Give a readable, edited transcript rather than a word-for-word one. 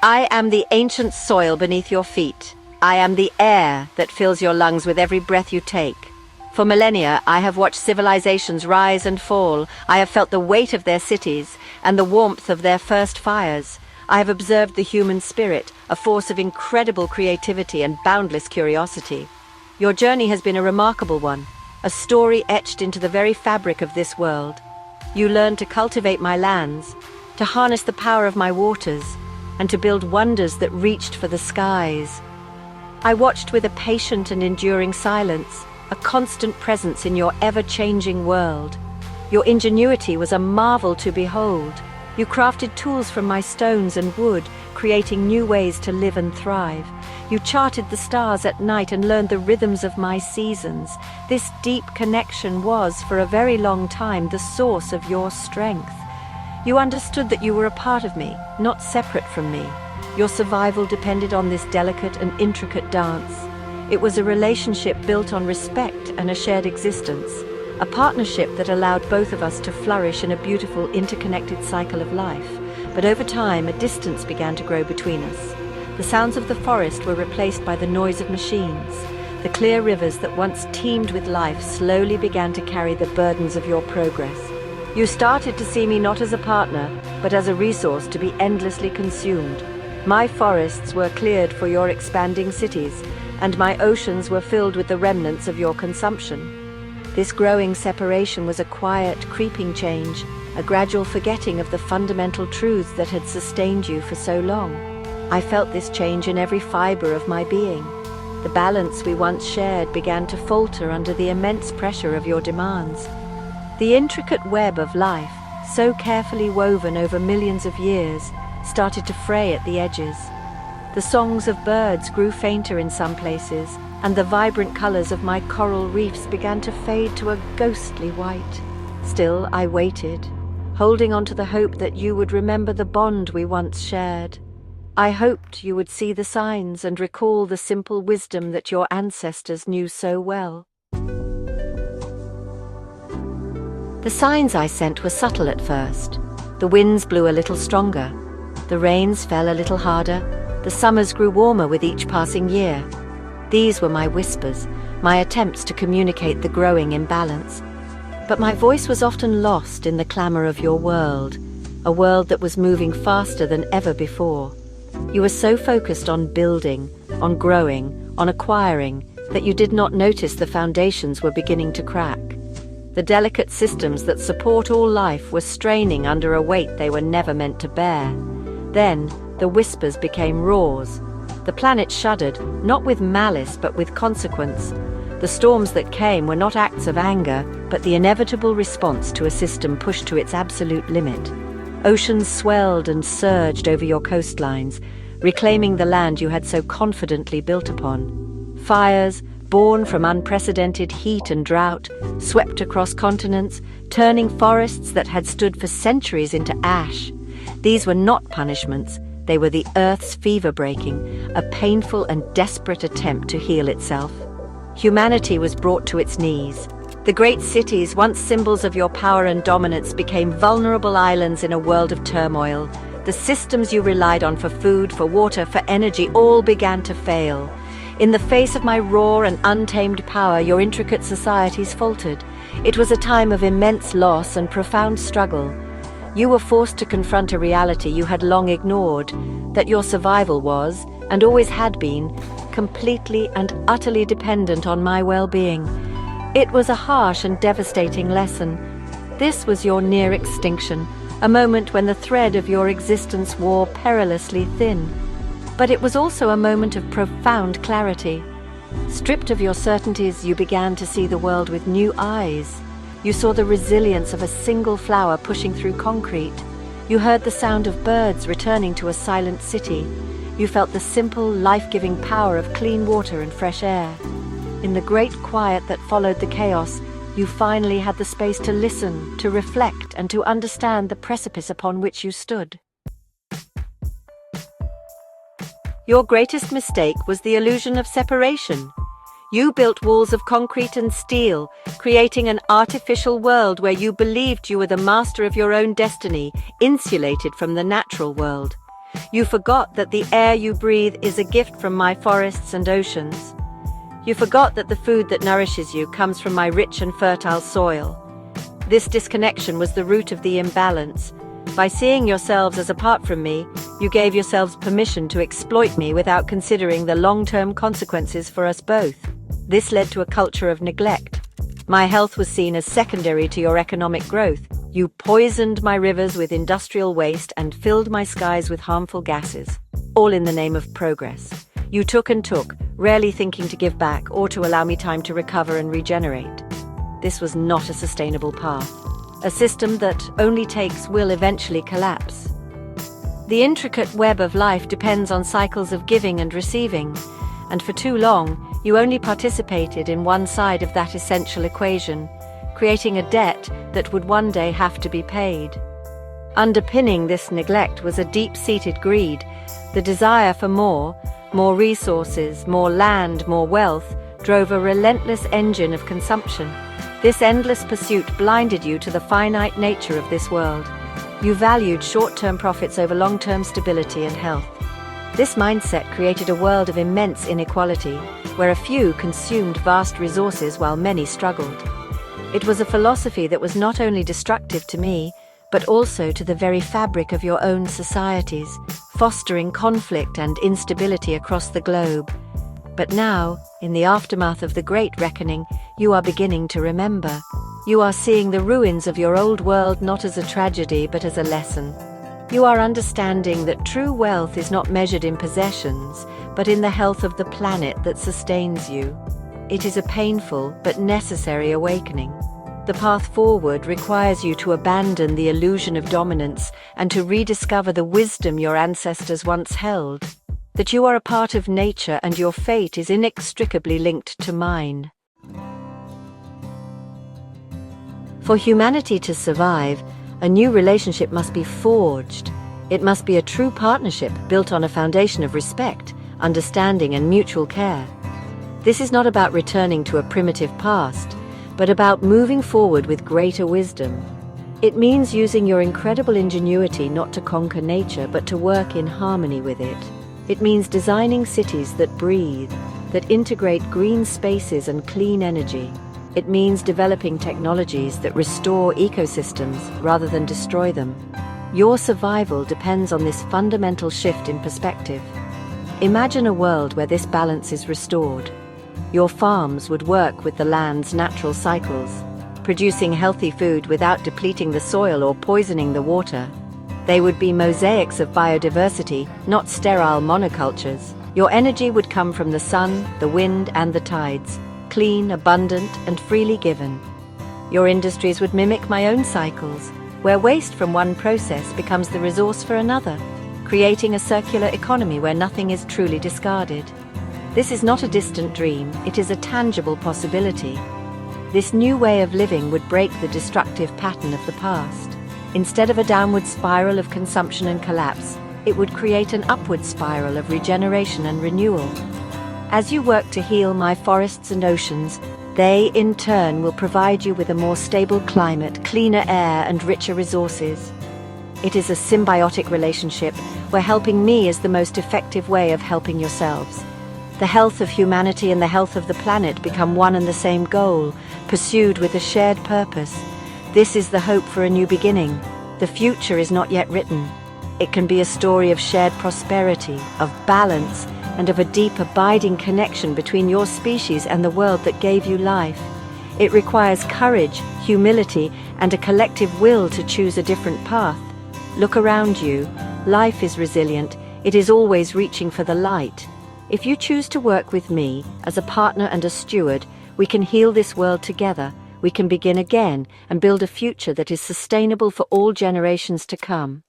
I am the ancient soil beneath your feet. I am the air that fills your lungs with every breath you take. For millennia, I have watched civilizations rise and fall. I have felt the weight of their cities and the warmth of their first fires. I have observed the human spirit, a force of incredible creativity and boundless curiosity. Your journey has been a remarkable one, a story etched into the very fabric of this world. You learned to cultivate my lands, to harness the power of my waters, and to build wonders that reached for the skies. I watched with a patient and enduring silence, a constant presence in your ever-changing world. Your ingenuity was a marvel to behold. You crafted tools from my stones and wood, creating new ways to live and thrive. You charted the stars at night and learned the rhythms of my seasons. This deep connection was, for a very long time, the source of your strength. You understood that you were a part of me, not separate from me. Your survival depended on this delicate and intricate dance. It was a relationship built on respect and a shared existence, a partnership that allowed both of us to flourish in a beautiful, interconnected cycle of life. But over time, a distance began to grow between us. The sounds of the forest were replaced by the noise of machines. The clear rivers that once teemed with life slowly began to carry the burdens of your progress. You started to see me not as a partner, but as a resource to be endlessly consumed. My forests were cleared for your expanding cities, and my oceans were filled with the remnants of your consumption. This growing separation was a quiet, creeping change, a gradual forgetting of the fundamental truths that had sustained you for so long. I felt this change in every fiber of my being. The balance we once shared began to falter under the immense pressure of your demands. The intricate web of life, so carefully woven over millions of years, started to fray at the edges. The songs of birds grew fainter in some places, and the vibrant colors of my coral reefs began to fade to a ghostly white. Still, I waited, holding on to the hope that you would remember the bond we once shared. I hoped you would see the signs and recall the simple wisdom that your ancestors knew so well. The signs I sent were subtle at first. The winds blew a little stronger. The rains fell a little harder. The summers grew warmer with each passing year. These were my whispers, my attempts to communicate the growing imbalance. But my voice was often lost in the clamor of your world, a world that was moving faster than ever before. You were so focused on building, on growing, on acquiring, that you did not notice the foundations were beginning to crack. The delicate systems that support all life were straining under a weight they were never meant to bear. Then, the whispers became roars. The planet shuddered, not with malice but with consequence. The storms that came were not acts of anger, but the inevitable response to a system pushed to its absolute limit. Oceans swelled and surged over your coastlines, reclaiming the land you had so confidently built upon. Fires, born from unprecedented heat and drought, swept across continents, turning forests that had stood for centuries into ash. These were not punishments. They were the Earth's fever-breaking, a painful and desperate attempt to heal itself. Humanity was brought to its knees. The great cities, once symbols of your power and dominance, became vulnerable islands in a world of turmoil. The systems you relied on for food, for water, for energy, all began to fail. In the face of my raw and untamed power, your intricate societies faltered. It was a time of immense loss and profound struggle. You were forced to confront a reality you had long ignored, that your survival was, and always had been, completely and utterly dependent on my well-being. It was a harsh and devastating lesson. This was your near extinction, a moment when the thread of your existence wore perilously thin. But it was also a moment of profound clarity. Stripped of your certainties, you began to see the world with new eyes. You saw the resilience of a single flower pushing through concrete. You heard the sound of birds returning to a silent city. You felt the simple, life-giving power of clean water and fresh air. In the great quiet that followed the chaos, you finally had the space to listen, to reflect, and to understand the precipice upon which you stood. Your greatest mistake was the illusion of separation. You built walls of concrete and steel, creating an artificial world where you believed you were the master of your own destiny, insulated from the natural world. You forgot that the air you breathe is a gift from my forests and oceans. You forgot that the food that nourishes you comes from my rich and fertile soil. This disconnection was the root of the imbalance. By seeing yourselves as apart from me, you gave yourselves permission to exploit me without considering the long-term consequences for us both. This led to a culture of neglect. My health was seen as secondary to your economic growth. You poisoned my rivers with industrial waste and filled my skies with harmful gases, all in the name of progress. You took and took, rarely thinking to give back or to allow me time to recover and regenerate. This was not a sustainable path. A system that only takes will eventually collapse. The intricate web of life depends on cycles of giving and receiving, and for too long, you only participated in one side of that essential equation, creating a debt that would one day have to be paid. Underpinning this neglect was a deep-seated greed. The desire for more resources, more land, more wealth, drove a relentless engine of consumption. This endless pursuit blinded you to the finite nature of this world. You valued short-term profits over long-term stability and health. This mindset created a world of immense inequality, where a few consumed vast resources while many struggled. It was a philosophy that was not only destructive to me, but also to the very fabric of your own societies, fostering conflict and instability across the globe. But now, in the aftermath of the Great Reckoning, you are beginning to remember. You are seeing the ruins of your old world not as a tragedy, but as a lesson. You are understanding that true wealth is not measured in possessions, but in the health of the planet that sustains you. It is a painful but necessary awakening. The path forward requires you to abandon the illusion of dominance and to rediscover the wisdom your ancestors once held. That you are a part of nature and your fate is inextricably linked to mine. For humanity to survive, a new relationship must be forged. It must be a true partnership built on a foundation of respect, understanding, and mutual care. This is not about returning to a primitive past, but about moving forward with greater wisdom. It means using your incredible ingenuity not to conquer nature, but to work in harmony with it. It means designing cities that breathe, that integrate green spaces and clean energy. It means developing technologies that restore ecosystems rather than destroy them. Your survival depends on this fundamental shift in perspective. Imagine a world where this balance is restored. Your farms would work with the land's natural cycles, producing healthy food without depleting the soil or poisoning the water. They would be mosaics of biodiversity, not sterile monocultures. Your energy would come from the sun, the wind, and the tides, clean, abundant, and freely given. Your industries would mimic my own cycles, where waste from one process becomes the resource for another, creating a circular economy where nothing is truly discarded. This is not a distant dream, it is a tangible possibility. This new way of living would break the destructive pattern of the past. Instead of a downward spiral of consumption and collapse, it would create an upward spiral of regeneration and renewal. As you work to heal my forests and oceans, they, in turn, will provide you with a more stable climate, cleaner air, and richer resources. It is a symbiotic relationship where helping me is the most effective way of helping yourselves. The health of humanity and the health of the planet become one and the same goal, pursued with a shared purpose. This is the hope for a new beginning. The future is not yet written. It can be a story of shared prosperity, of balance, and of a deep, abiding connection between your species and the world that gave you life. It requires courage, humility, and a collective will to choose a different path. Look around you. Life is resilient. It is always reaching for the light. If you choose to work with me, as a partner and a steward, we can heal this world together. We can begin again and build a future that is sustainable for all generations to come.